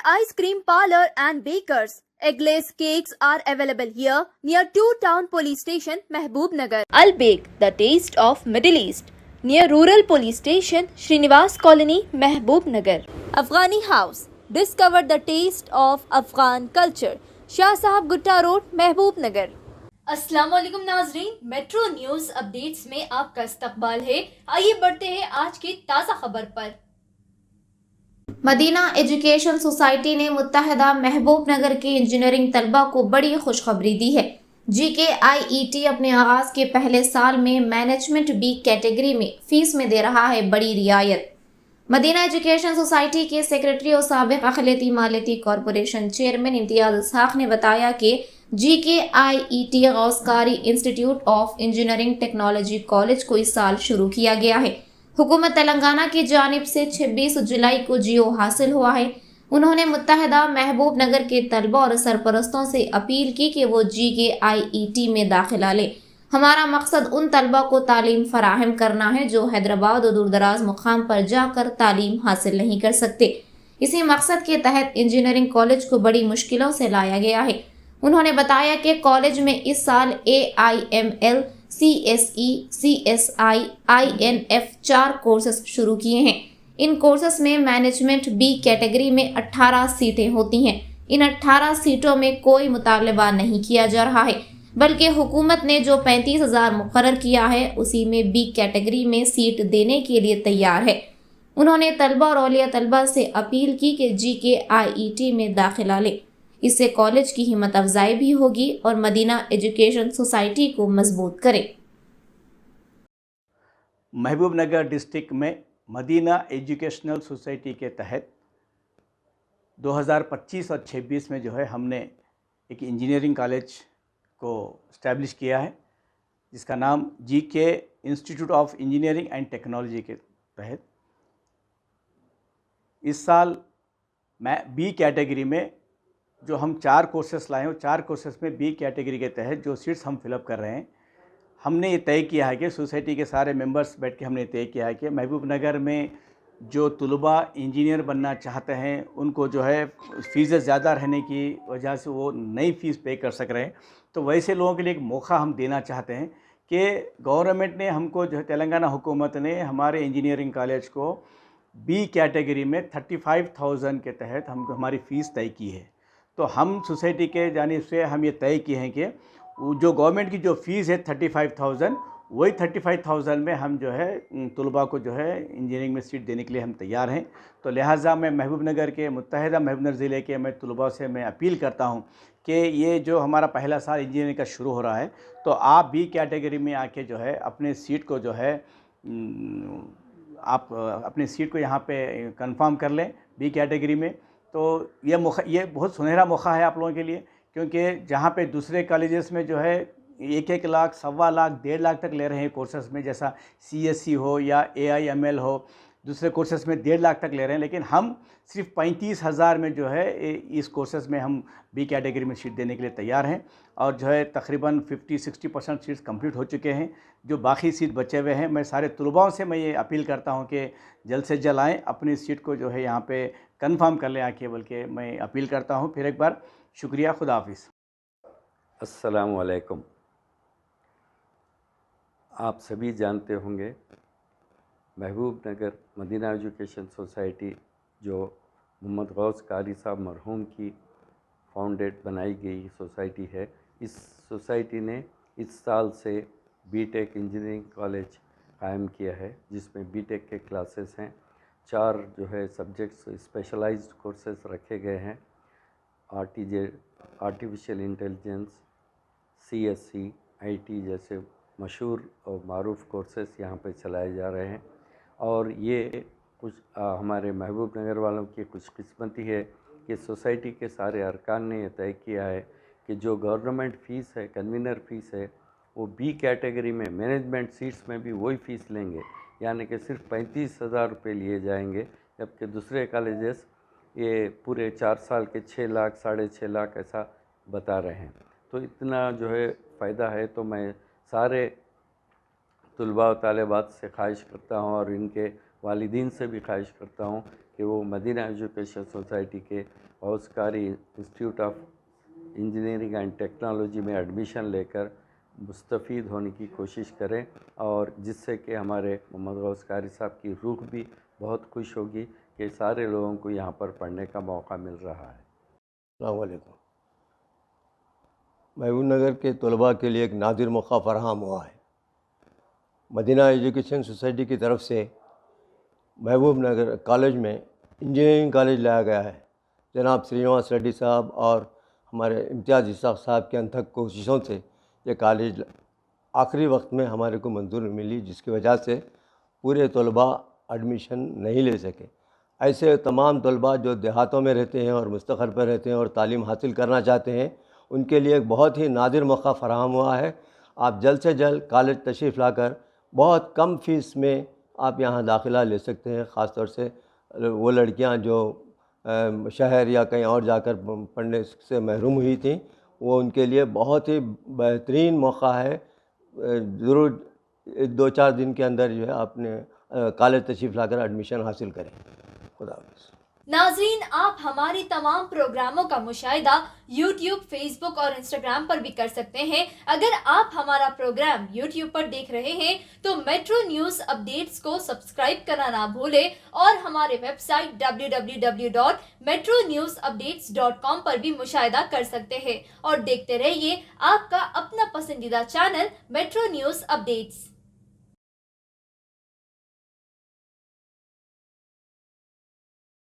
Ice Cream Parlor and Bakers. Eggless cakes are available here near 2 Town Police Station, Mehboob Nagar. Al Bake, the taste of Middle East, near Rural Police Station, Srinivas Colony, Mehboob Nagar. Afghani House, discover the taste of Afghan culture. Shah Sahab Gutta Road, Mehboob Nagar. अस्सलाम वालेकुम नाजरीन, metro news updates में आपका इस्तकबाल है। आइए बढ़ते हैं आज की ताज़ा खबर पर। मदीना एजुकेशन सोसाइटी ने मुत्तहदा महबूब नगर के इंजीनियरिंग तलबा को बड़ी खुशखबरी दी है। GKIET अपने आगाज के पहले साल में मैनेजमेंट बी कैटेगरी में फीस में दे रहा है बड़ी रियायत। मदीना एजुकेशन सोसाइटी के सेक्रेटरी और साबिक अखिलती मालियती कॉरपोरेशन चेयरमैन इम्तियाज इसहाक ने बताया कि GKIET गौसकारी institute of engineering technology college को इस साल शुरू किया गया है। हुकूमत तेलंगाना की जानिब से 26 जुलाई को जियो हासिल हुआ है। उन्होंने मुत्तहदा महबूब नगर के तलबा और सरपरस्तों से अपील की कि वो GKIET में दाखिला ले। हमारा मकसद उन तलबा को तालीम फराहम करना है जो हैदराबाद और दूर दराज मुकाम पर जाकर तालीम हासिल नहीं कर सकते। इसी मकसद के तहत इंजीनियरिंग कॉलेज को बड़ी मुश्किलों से लाया गया है। उन्होंने बताया कि कॉलेज में इस साल AIML, CSE, CSI, INF 4 courses शुरू किए हैं। इन कोर्सेस में मैनेजमेंट बी कैटेगरी में 18 सीटें होती हैं। इन 18 सीटों में कोई मुतालबा नहीं किया जा रहा है, बल्कि हुकूमत ने जो 35,000 मुकर्रर किया है उसी में बी कैटेगरी में सीट देने के लिए तैयार है। उन्होंने तलबा और औलिया तलबा से अपील की कि GKIET में दाखिला ले। इससे कॉलेज की हिम्मत अफजाई भी होगी और मदीना एजुकेशन सोसाइटी को मजबूत करे। महबूब नगर डिस्ट्रिक्ट में मदीना एजुकेशनल सोसाइटी के तहत 2025 और 26 में जो है हमने एक इंजीनियरिंग कॉलेज को इस्टेब्लिश किया है, जिसका नाम GK institute of engineering and technology के तहत इस साल मैं बी कैटेगरी में जो हम 4 कोर्सेस लाए हैं, 4 कोर्सेस में बी कैटेगरी के तहत जो सीट्स हम फिलअप कर रहे हैं, हमने ये तय किया है कि सोसाइटी के सारे मेंबर्स बैठ के हमने तय किया है कि महबूब नगर में जो तलबा इंजीनियर बनना चाहते हैं उनको जो है फ़ीस ज़्यादा रहने की वजह से वो नई फ़ीस पे कर सक रहे हैं, तो वैसे लोगों के लिए एक मौका हम देना चाहते हैं कि गवर्नमेंट ने हमको जो है तेलंगाना हुकूमत ने हमारे इंजीनियरिंग कॉलेज को बी कैटेगरी में 35,000 के तहत हमको हमारी फ़ीस तय की है। तो हम सोसाइटी के जानिब से हम ये तय किए हैं कि जो गवर्नमेंट की जो फ़ीस है 35,000, वही 35,000 में हम जो है तलबा को जो है इंजीनियरिंग में सीट देने के लिए हम तैयार हैं। तो लिहाजा मैं महबूब नगर के मुत्तहदा महबूब नगर ज़िले के मैं तलबा से मैं अपील करता हूँ कि ये जो हमारा पहला साल इंजीनियरिंग का शुरू हो रहा है, तो आप बी कैटेगरी में आके जो है अपने सीट को जो है आप अपनी सीट को यहाँ पे कंफर्म कर लें बी कैटेगरी में। तो ये बहुत सुनहरा मौका है आप लोगों के लिए, क्योंकि जहाँ पे दूसरे कॉलेजेस में जो है 1-1 लाख, 1.25 लाख, 1.5 लाख तक ले रहे हैं कोर्सेस में, जैसा CSE हो या AIML हो, दूसरे कोर्सेस में 1.5 लाख तक ले रहे हैं, लेकिन हम सिर्फ 35,000 में जो है इस कोर्सेस में हम बी कैटेगरी में सीट देने के लिए तैयार हैं। और जो है तकरीबन 50-60% सीट्स कंप्लीट हो चुके हैं। जो बाकी सीट बचे हुए हैं, मैं सारे तलबाओं से मैं ये अपील करता हूँ कि जल्द से जल्द आएँ, अपनी सीट को जो है यहाँ पे कंफर्म कर लें आके, बल्कि मैं अपील करता हूँ। फिर एक बार शुक्रिया, खुदा हाफिज़। अस्सलाम वालेकुम। आप सभी जानते होंगे महबूब नगर मदीना एजुकेशन सोसाइटी जो मोहम्मद गौस कारी साहब मरहूम की फाउंडेड बनाई गई सोसाइटी है। इस सोसाइटी ने इस साल से BTech इंजीनियरिंग कॉलेज कायम किया है, जिसमें BTech के क्लासेस हैं। 4 जो है सब्जेक्ट्स स्पेशलाइज्ड कोर्सेज रखे गए हैं। आर्टिफिशियल इंटेलिजेंस, CSE, IT जैसे मशहूर और मारूफ कोर्सेस यहाँ पे चलाए जा रहे हैं। और ये कुछ हमारे महबूब नगर वालों की खुशकिस्मती है कि सोसाइटी के सारे अरकान ने यह तय किया है कि जो गवर्नमेंट फ़ीस है, कन्वीनर फ़ीस है, वो बी कैटेगरी में मैनेजमेंट सीट्स में भी वही फ़ीस लेंगे, यानी कि सिर्फ 35,000 रुपये लिए जाएंगे, जबकि दूसरे कॉलेजेस ये पूरे 4 साल के 6 लाख, 6.5 लाख ऐसा बता रहे हैं। तो इतना जो है फ़ायदा है। तो मैं सारे तलबा व तालिबात से ख्वाहिश करता हूँ और इनके والدین سے بھی خواہش کرتا ہوں کہ وہ مدینہ ایجوکیشن سوسائٹی کے اوسکاری institute of engineering and technology میں ایڈمیشن لے کر مستفید ہونے کی کوشش کریں، اور جس سے کہ ہمارے محمد غوث قاری صاحب کی روح بھی بہت خوش ہوگی کہ سارے لوگوں کو یہاں پر پڑھنے کا موقع مل رہا ہے۔ السلام علیکم۔ محبوب نگر کے طلباء کے لیے ایک نادر موقع فراہم ہوا ہے۔ مدینہ ایجوکیشن سوسائٹی کی طرف سے محبوب نگر کالج میں انجینئرنگ کالج لایا گیا ہے۔ جناب سرینواس ریڈی صاحب اور ہمارے امتیاز اسحاق صاحب کے انتھک کوششوں سے یہ کالج آخری وقت میں ہمارے کو منظور ملی، جس کی وجہ سے پورے طلباء ایڈمیشن نہیں لے سکے۔ ایسے تمام طلباء جو دیہاتوں میں رہتے ہیں اور مستقر پر رہتے ہیں اور تعلیم حاصل کرنا چاہتے ہیں، ان کے لیے ایک بہت ہی نادر موقع فراہم ہوا ہے۔ آپ جلد سے جلد کالج تشریف لا کر بہت کم فیس میں آپ یہاں داخلہ لے سکتے ہیں، خاص طور سے وہ لڑکیاں جو شہر یا کہیں اور جا کر پڑھنے سے محروم ہوئی تھیں، وہ ان کے لیے بہت ہی بہترین موقع ہے۔ ضرور 2-4 دن کے اندر جو ہے آپ نے کالج تشریف لا کر ایڈمیشن حاصل کریں۔ خدا حافظ۔ ناظرین، آپ ہمارے تمام پروگراموں کا مشاہدہ یوٹیوب، فیس بک اور انسٹاگرام پر بھی کر سکتے ہیں۔ اگر آپ ہمارا پروگرام یوٹیوب پر دیکھ رہے ہیں تو میٹرو نیوز اپڈیٹس کو سبسکرائب کرنا نہ بھولیں، اور ہمارے ویب سائٹ www.metronewsupdates.com پر بھی مشاہدہ کر سکتے ہیں، اور دیکھتے رہیے آپ کا اپنا پسندیدہ چینل میٹرو نیوز اپڈیٹس۔